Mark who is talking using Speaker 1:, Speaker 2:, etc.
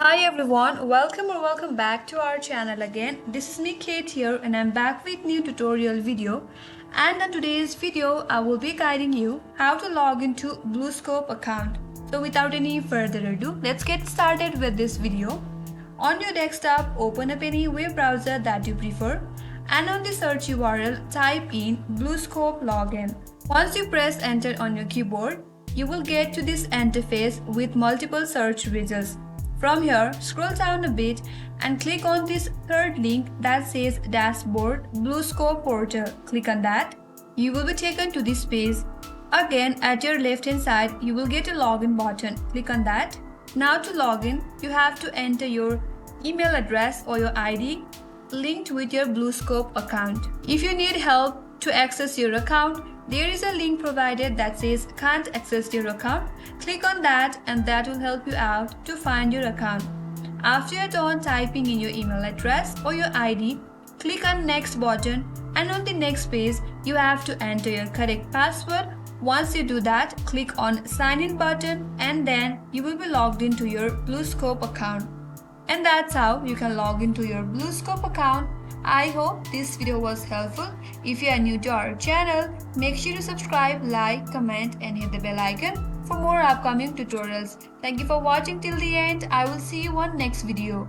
Speaker 1: Hi everyone, welcome back to our channel again. This is me Kate here and I'm back with new tutorial video. And in today's video, I will be guiding you how to log into BlueScope account. So without any further ado, let's get started with this video. On your desktop, open up any web browser that you prefer and on the search URL, type in BlueScope login. Once you press enter on your keyboard, you will get to this interface with multiple search results. From here, scroll down a bit and click on this third link that says Dashboard BlueScope Portal. Click on that. You will be taken to this page. Again, at your left hand side, you will get a login button. Click on that. Now to log in, you have to enter your email address or your ID linked with your BlueScope account. If you need help to access your account, there is a link provided that says can't access your account. Click on that and that will help you out to find your account. After you're done typing in your email address or your ID, click on next button and on the next page you have to enter your correct password. Once you do that, click on sign in button and then you will be logged into your BlueScope account. And that's how you can log into your BlueScope account. I hope this video was helpful. If you are new to our channel, make sure to subscribe, like, comment and hit the bell icon for more upcoming tutorials. Thank you for watching till the end. I will see you on next video.